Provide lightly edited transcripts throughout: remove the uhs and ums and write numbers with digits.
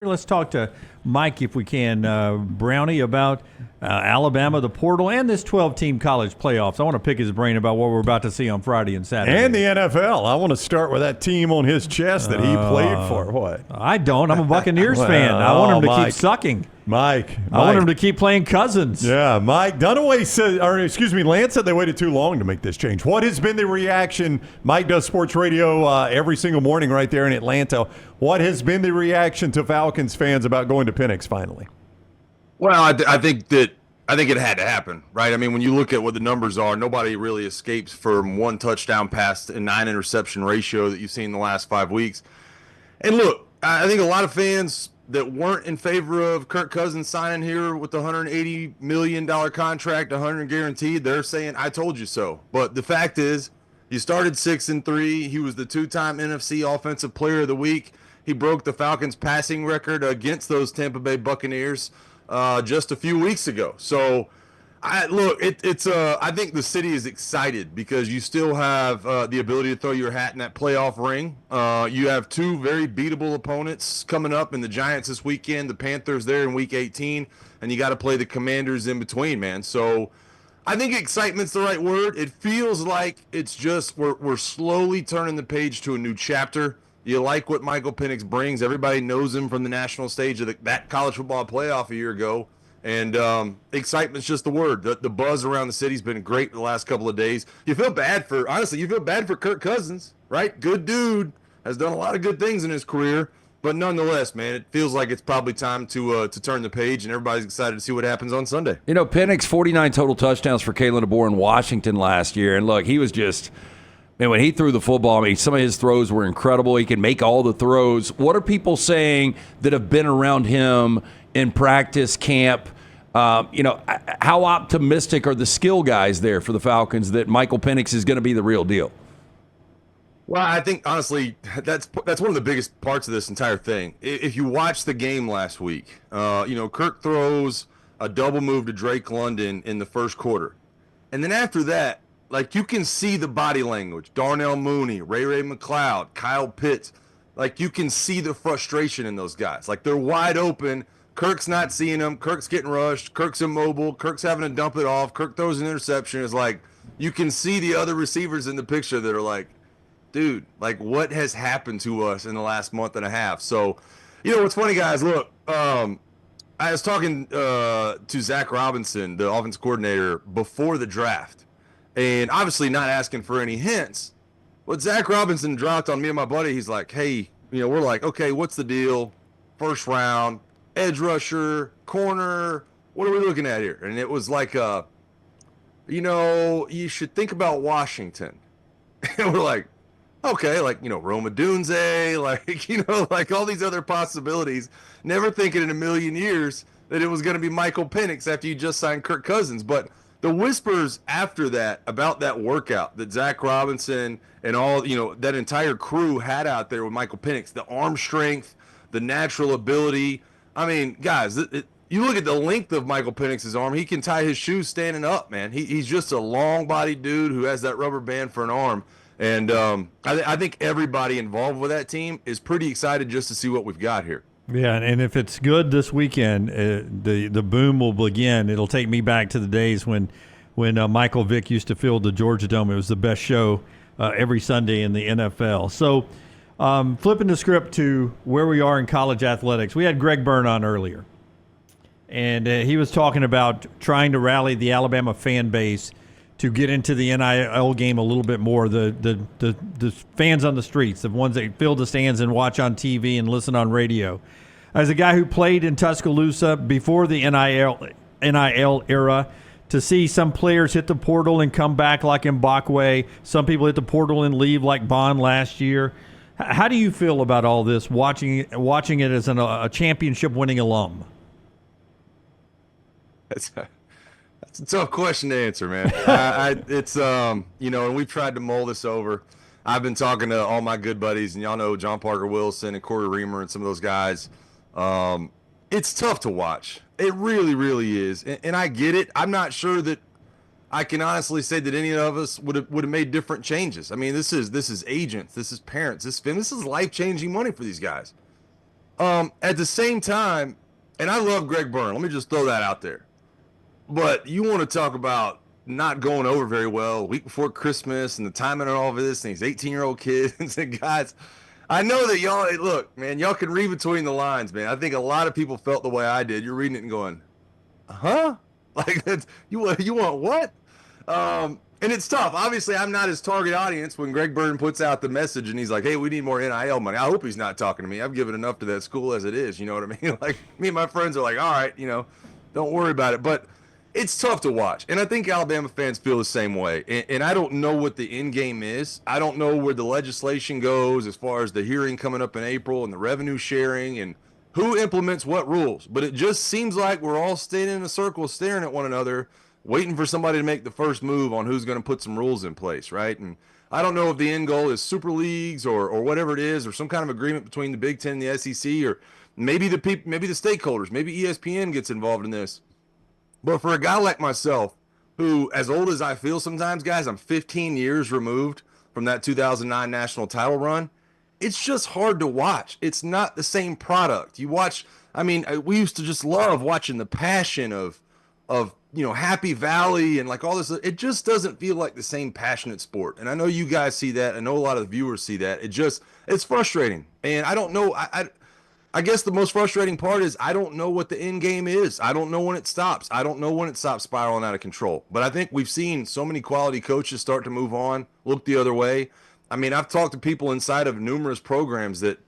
Let's talk to Mike, if we can, Brownie, about Alabama, the portal, and this 12-team college playoffs. I want to pick his brain about what we're about to see on Friday and Saturday. And the NFL. I want to start with that team on his chest that he played for. What? I don't. I'm a Buccaneers fan. I want him to keep sucking. Mike. I want him to keep playing Cousins. Yeah, Mike. Dunaway said, Lance said they waited too long to make this change. What has been the reaction? Mike does sports radio every single morning right there in Atlanta. What has been the reaction to Falcons fans about going to Penix finally? Well, I think it had to happen, right? I mean, when you look at what the numbers are, nobody really escapes from one touchdown pass and 9 interception ratio that you've seen in the last 5 weeks. And look, I think a lot of fans that weren't in favor of Kirk Cousins signing here with the $180 million contract, 100 guaranteed, they're saying, I told you so. But the fact is, you started 6-3. He was the 2-time NFC Offensive Player of the Week. He broke the Falcons' passing record against those Tampa Bay Buccaneers just a few weeks ago. So, I think the city is excited because you still have the ability to throw your hat in that playoff ring. You have 2 very beatable opponents coming up in the Giants this weekend, the Panthers there in Week 18, and you got to play the Commanders in between, man. So I think excitement's the right word. It feels like it's just we're slowly turning the page to a new chapter. You like what Michael Penix brings. Everybody knows him from the national stage of that college football playoff a year ago. And excitement's just the word. The buzz around the city's been great the last couple of days. You feel bad for Kirk Cousins, right? Good dude, has done a lot of good things in his career. But nonetheless, man, it feels like it's probably time to turn the page, and everybody's excited to see what happens on Sunday. You know, Penix, 49 total touchdowns for Kalen DeBoer in Washington last year. And look, he was just... Man, when he threw the football, some of his throws were incredible. He can make all the throws. What are people saying that have been around him in practice, camp? How optimistic are the skill guys there for the Falcons that Michael Penix is going to be the real deal? Well, I think, honestly, that's one of the biggest parts of this entire thing. If you watch the game last week, Kirk throws a double move to Drake London in the first quarter. And then after that, like, you can see the body language. Darnell Mooney, Ray McLeod, Kyle Pitts. Like, you can see the frustration in those guys. Like, they're wide open. Kirk's not seeing them. Kirk's getting rushed. Kirk's immobile. Kirk's having to dump it off. Kirk throws an interception. It's like, you can see the other receivers in the picture that are like, dude, like, what has happened to us in the last month and a half? So, what's funny, guys, look, I was talking to Zach Robinson, the offense coordinator, before the draft. And obviously not asking for any hints. But Zach Robinson dropped on me and my buddy. He's like, hey, we're like, okay, what's the deal? First round, edge rusher, corner. What are we looking at here? And it was like, you should think about Washington. And we're like, okay, like, Rome Odunze, like all these other possibilities. Never thinking in a million years that it was going to be Michael Penix after you just signed Kirk Cousins. But the whispers after that about that workout that Zach Robinson and all, that entire crew had out there with Michael Penix, the arm strength, the natural ability. I mean, guys, you look at the length of Michael Penix's arm. He can tie his shoes standing up, man. He's just a long-bodied dude who has that rubber band for an arm. And I think everybody involved with that team is pretty excited just to see what we've got here. Yeah, and if it's good this weekend, the boom will begin. It'll take me back to the days when Michael Vick used to fill the Georgia Dome. It was the best show every Sunday in the NFL. So flipping the script to where we are in college athletics, we had Greg Byrne on earlier, and he was talking about trying to rally the Alabama fan base to get into the NIL game a little bit more. The fans on the streets, the ones that fill the stands and watch on TV and listen on radio. As a guy who played in Tuscaloosa before the NIL era, to see some players hit the portal and come back like Mbakwe, some people hit the portal and leave like Bond last year. How do you feel about all this, watching it as a championship-winning alum? That's a tough question to answer, man. And we've tried to mull this over. I've been talking to all my good buddies, and y'all know John Parker Wilson and Corey Reamer and some of those guys. It's tough to watch. It really, really is. And I get it. I'm not sure that I can honestly say that any of us would have made different changes. I mean, this is agents, this is parents, this is life-changing money for these guys. At the same time, and I love Greg Byrne. Let me just throw that out there. But you want to talk about not going over very well a week before Christmas and the timing and all of this, and these 18-year-old kids and guys. I know that y'all, hey, look, man, y'all can read between the lines, man. I think a lot of people felt the way I did. You're reading it and going, huh? Like, you want what? And it's tough. Obviously, I'm not his target audience when Greg Byrne puts out the message and he's like, hey, we need more NIL money. I hope he's not talking to me. I've given enough to that school as it is. You know what I mean? Like, me and my friends are like, all right, don't worry about it. But it's tough to watch. And I think Alabama fans feel the same way. And I don't know what the end game is. I don't know where the legislation goes as far as the hearing coming up in April and the revenue sharing and who implements what rules. But it just seems like we're all standing in a circle staring at one another, waiting for somebody to make the first move on who's going to put some rules in place, right? And I don't know if the end goal is super leagues or whatever it is, or some kind of agreement between the Big Ten and the SEC, or maybe the stakeholders, maybe ESPN gets involved in this. But for a guy like myself, who, as old as I feel sometimes, guys, I'm 15 years removed from that 2009 national title run. It's just hard to watch. It's not the same product. You watch, we used to just love watching the passion of Happy Valley and like all this. It just doesn't feel like the same passionate sport. And I know you guys see that. I know a lot of the viewers see that. It's frustrating. And I don't know. I guess the most frustrating part is I don't know what the end game is. I don't know when it stops. I don't know when it stops spiraling out of control. But I think we've seen so many quality coaches start to move on, look the other way. I've talked to people inside of numerous programs that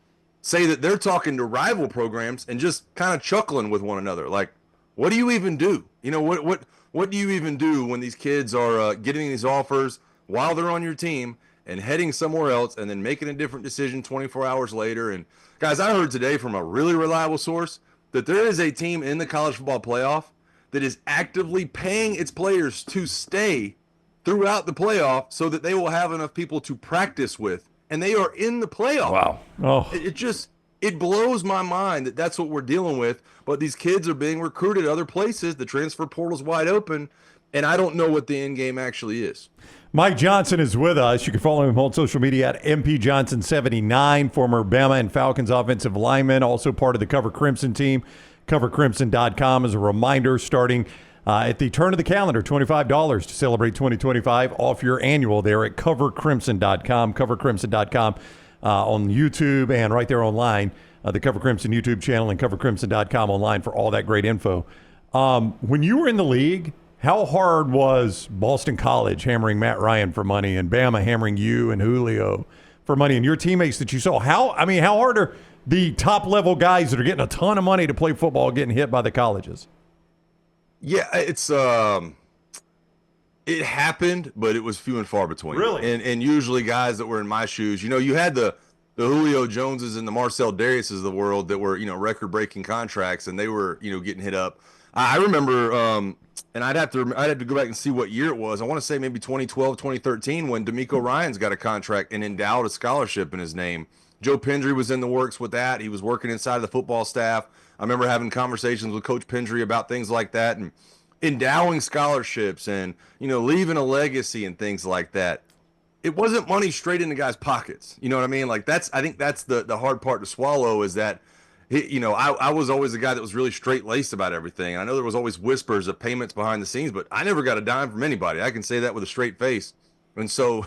say that they're talking to rival programs and just kind of chuckling with one another. Like, what do you even do? What do you even do when these kids are getting these offers while they're on your team and heading somewhere else and then making a different decision 24 hours later? And guys, I heard today from a really reliable source that there is a team in the college football playoff that is actively paying its players to stay throughout the playoff so that they will have enough people to practice with, and they are in the playoff. Wow. Oh, It blows my mind that that's what we're dealing with, but these kids are being recruited other places. The transfer portal's wide open, and I don't know what the end game actually is. Mike Johnson is with us. You can follow him on social media at MPJohnson79, former Bama and Falcons offensive lineman, also part of the Cover Crimson team. CoverCrimson.com as a reminder, starting at the turn of the calendar, $25 to celebrate 2025 off your annual there at CoverCrimson.com, CoverCrimson.com on YouTube and right there online, the Cover Crimson YouTube channel and CoverCrimson.com online for all that great info. When you were in the league, how hard was Boston College hammering Matt Ryan for money and Bama hammering you and Julio for money and your teammates that you saw? How hard are the top level guys that are getting a ton of money to play football getting hit by the colleges? Yeah, it happened, but it was few and far between. Really? And usually guys that were in my shoes, you had the Julio Joneses and the Marcel Dariuses of the world that were, record-breaking contracts, and they were, getting hit up. I remember, and I'd have to go back and see what year it was. I want to say maybe 2012, 2013, when D'Amico Ryans got a contract and endowed a scholarship in his name. Joe Pendry was in the works with that. He was working inside of the football staff. I remember having conversations with Coach Pendry about things like that and endowing scholarships and, leaving a legacy and things like that. It wasn't money straight into guys' pockets. You know what I mean? Like I think that's the hard part to swallow is that, I was always the guy that was really straight-laced about everything. I know there was always whispers of payments behind the scenes, but I never got a dime from anybody. I can say that with a straight face. And so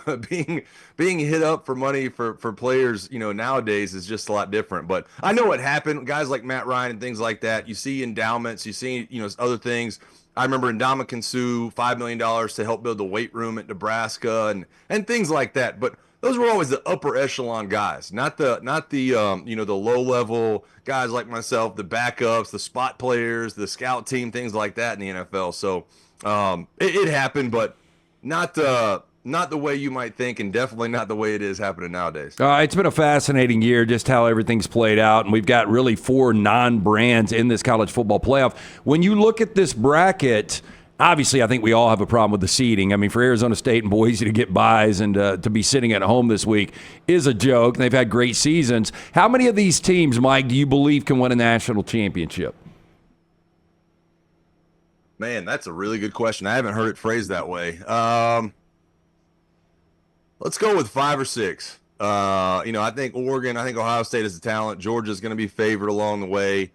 being hit up for money for players, nowadays is just a lot different. But I know what happened. Guys like Matt Ryan and things like that, you see endowments, you see, other things. I remember Ndamukong Suh, $5 million to help build the weight room at Nebraska and things like that. But those were always the upper echelon guys, not the the low level guys like myself, the backups, the spot players, the scout team, things like that in the NFL. So it happened, but not the way you might think, and definitely not the way it is happening nowadays. It's been a fascinating year, just how everything's played out, and we've got really 4 non-brands in this college football playoff. When you look at this bracket, obviously I think we all have a problem with the seeding. For Arizona State and Boise to get buys and to be sitting at home this week is a joke. They've had great seasons. How many of these teams, Mike, do you believe can win a national championship? Man, that's a really good question. I haven't heard it phrased that way. Let's go with 5 or 6. I think Oregon, I think Ohio State is a talent. Georgia's going to be favored along the way.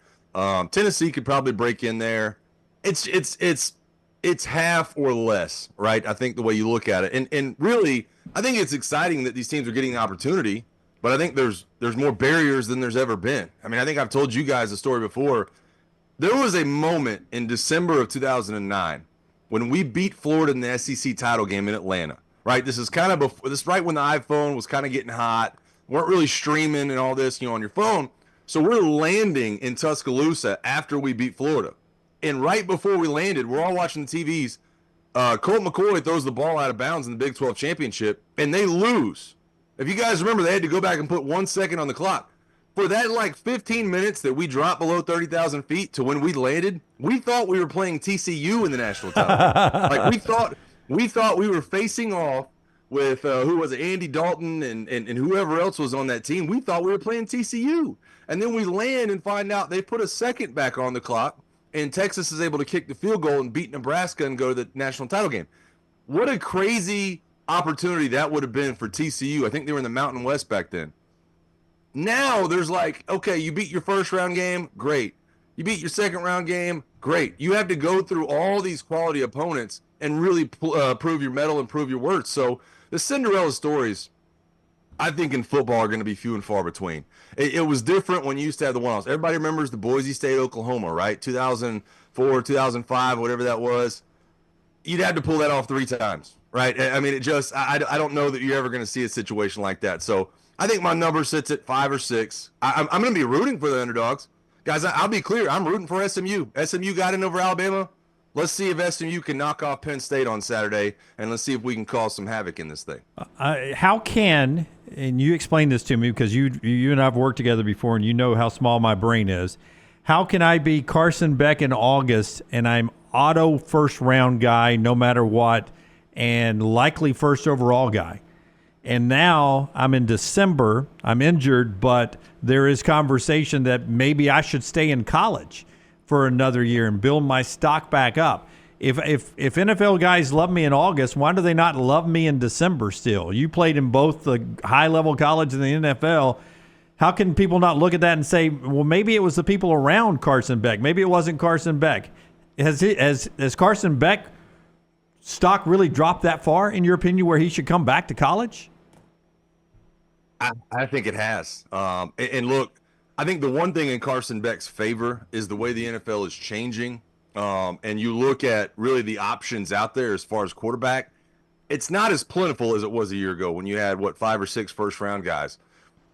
Tennessee could probably break in there. It's half or less, right? I think the way you look at it, and really, I think it's exciting that these teams are getting the opportunity. But I think there's more barriers than there's ever been. I mean, I think I've told you guys the story before. There was a moment in December of 2009 when we beat Florida in the SEC title game in Atlanta. Right, this is kind of before, this right when the iPhone was kind of getting hot. Weren't really streaming and all this, on your phone. So we're landing in Tuscaloosa after we beat Florida, and right before we landed, we're all watching the TVs. Colt McCoy throws the ball out of bounds in the Big 12 championship, and they lose. If you guys remember, they had to go back and put 1 second on the clock. For that 15 minutes that we dropped below 30,000 feet to when we landed, we thought we were playing TCU in the national title. We thought we were facing off with who was it, Andy Dalton and whoever else was on that team. We thought we were playing TCU. And then we land and find out they put a second back on the clock, and Texas is able to kick the field goal and beat Nebraska and go to the national title game. What a crazy opportunity that would have been for TCU. I think they were in the Mountain West back then. Now there's okay, you beat your first round game, great. You beat your second round game, great. You have to go through all these quality opponents and really prove your mettle and prove your worth. So the Cinderella stories, I think in football, are going to be few and far between. It was different when you used to have the one-offs. Everybody remembers the Boise State, Oklahoma, right? 2004, 2005, whatever that was. You'd have to pull that off 3 times, right? I mean, I don't know that you're ever going to see a situation like that. So I think my number sits at 5 or 6. I'm going to be rooting for the underdogs. Guys, I'll be clear. I'm rooting for SMU. SMU got in over Alabama. Let's see if SMU can knock off Penn State on Saturday, and let's see if we can cause some havoc in this thing. How can, and you explain this to me because you and I have worked together before, and you know how small my brain is. How can I be Carson Beck in August, and I'm auto first-round guy no matter what, and likely first overall guy? And now I'm in December, I'm injured, but there is conversation that maybe I should stay in college for another year and build my stock back up. If NFL guys love me in August, why do they not love me in December still? You played in both the high-level college and the NFL. How can people not look at that and say, well, maybe it was the people around Carson Beck. Maybe it wasn't Carson Beck. Has Carson Beck stock really dropped that far, in your opinion, where he should come back to college? I think it has. And look, I think the one thing in Carson Beck's favor is the way the NFL is changing. And you look at really the options out there as far as quarterback, it's not as plentiful as it was a year ago when you had, 5 or 6 first-round guys.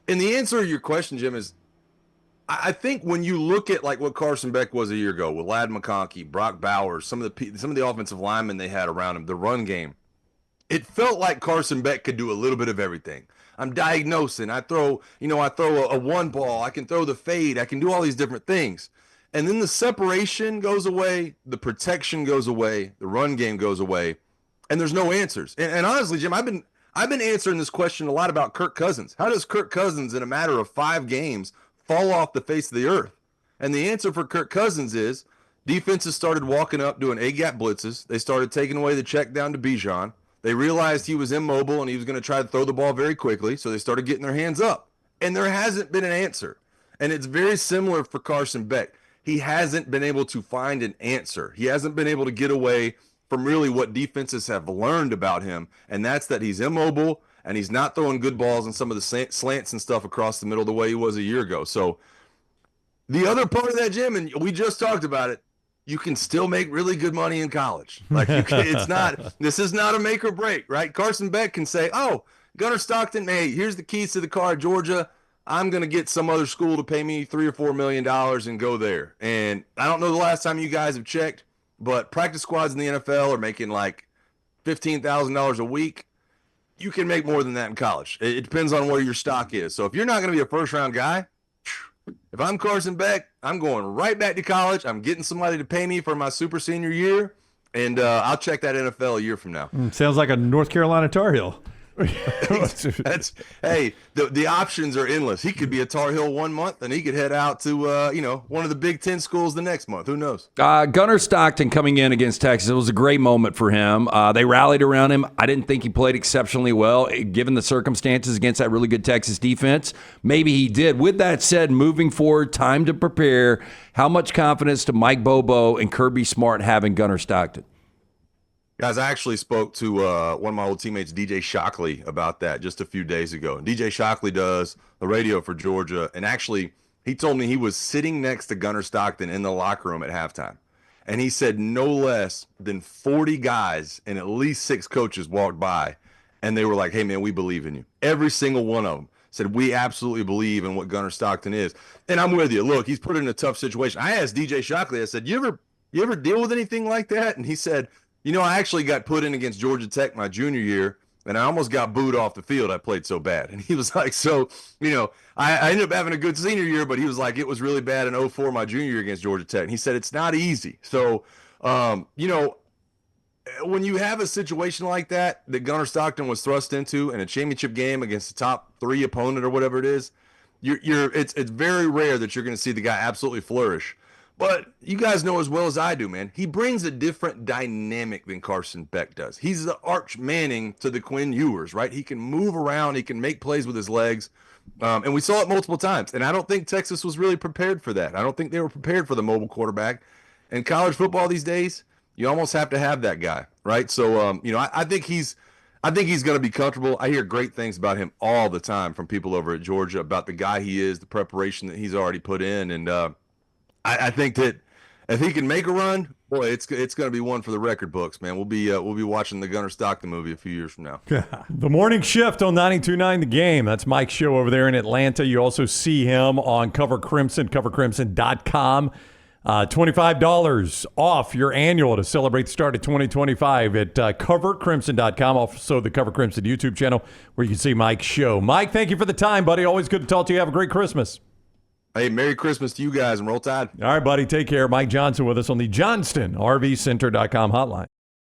And the answer to your question, Jim, is I think when you look at what Carson Beck was a year ago with Ladd McConkey, Brock Bowers, some of the offensive linemen they had around him, the run game, it felt like Carson Beck could do a little bit of everything. I'm diagnosing. I throw a one ball. I can throw the fade. I can do all these different things. And then the separation goes away. The protection goes away. The run game goes away. And there's no answers. And honestly, Jim, I've been answering this question a lot about Kirk Cousins. How does Kirk Cousins, in a matter of 5 games, fall off the face of the earth? And the answer for Kirk Cousins is defenses started walking up doing A-gap blitzes. They started taking away the check down to Bijan. They realized he was immobile and he was going to try to throw the ball very quickly, so they started getting their hands up. And there hasn't been an answer. And it's very similar for Carson Beck. He hasn't been able to find an answer. He hasn't been able to get away from really what defenses have learned about him, and that's that he's immobile and he's not throwing good balls and some of the slants and stuff across the middle the way he was a year ago. So the other part of that, Jim, and we just talked about it, you can still make really good money in college. This is not a make or break, right? Carson Beck can say, oh, Gunnar Stockton, hey, here's the keys to the car at Georgia. I'm going to get some other school to pay me $3 or $4 million and go there. And I don't know the last time you guys have checked, but practice squads in the NFL are making $15,000 a week. You can make more than that in college. It depends on where your stock is. So if you're not going to be a first-round guy, if I'm Carson Beck, I'm going right back to college. I'm getting somebody to pay me for my super senior year, and I'll check that NFL a year from now. Sounds like a North Carolina Tar Heel. Hey, the options are endless. He could be a Tar Heel 1 month, and he could head out to one of the Big Ten schools the next month. Who knows? Gunnar Stockton coming in against Texas, it was a great moment for him. They rallied around him. I didn't think he played exceptionally well, given the circumstances against that really good Texas defense. Maybe he did. With that said, moving forward, time to prepare. How much confidence do Mike Bobo and Kirby Smart have in Gunnar Stockton? Guys, I actually spoke to one of my old teammates, DJ Shockley, about that just a few days ago. And DJ Shockley does the radio for Georgia. And actually, he told me he was sitting next to Gunnar Stockton in the locker room at halftime. And he said no less than 40 guys and at least 6 coaches walked by. And they were like, hey, man, we believe in you. Every single one of them said, we absolutely believe in what Gunnar Stockton is. And I'm with you. Look, he's put in a tough situation. I asked DJ Shockley, I said, you ever deal with anything like that? And he said, I actually got put in against Georgia Tech my junior year, and I almost got booed off the field. I played so bad. And he was like, I ended up having a good senior year, but he was like, it was really bad in 2004, my junior year against Georgia Tech. And he said, it's not easy. So, when you have a situation like that Gunnar Stockton was thrust into in a championship game against the top 3 opponent or whatever it is, it's very rare that you're going to see the guy absolutely flourish. But you guys know as well as I do, man, he brings a different dynamic than Carson Beck does. He's the Arch Manning to the Quinn Ewers, right? He can move around. He can make plays with his legs. And we saw it multiple times. And I don't think Texas was really prepared for that. I don't think they were prepared for the mobile quarterback. In college football these days, you almost have to have that guy, right? So, I think he's going to be comfortable. I hear great things about him all the time from people over at Georgia about the guy he is, the preparation that he's already put in. And I think that if he can make a run, boy, it's going to be one for the record books, man. We'll be watching the Gunnar Stockton movie a few years from now. The morning shift on 92.9 The Game. That's Mike's show over there in Atlanta. You also see him on Cover Crimson, covercrimson.com. $25 off your annual to celebrate the start of 2025 at covercrimson.com. Also the Cover Crimson YouTube channel where you can see Mike's show. Mike, thank you for the time, buddy. Always good to talk to you. Have a great Christmas. Hey, Merry Christmas to you guys and roll tide. All right, buddy. Take care. Mike Johnson with us on the JohnstonRVCenter.com hotline.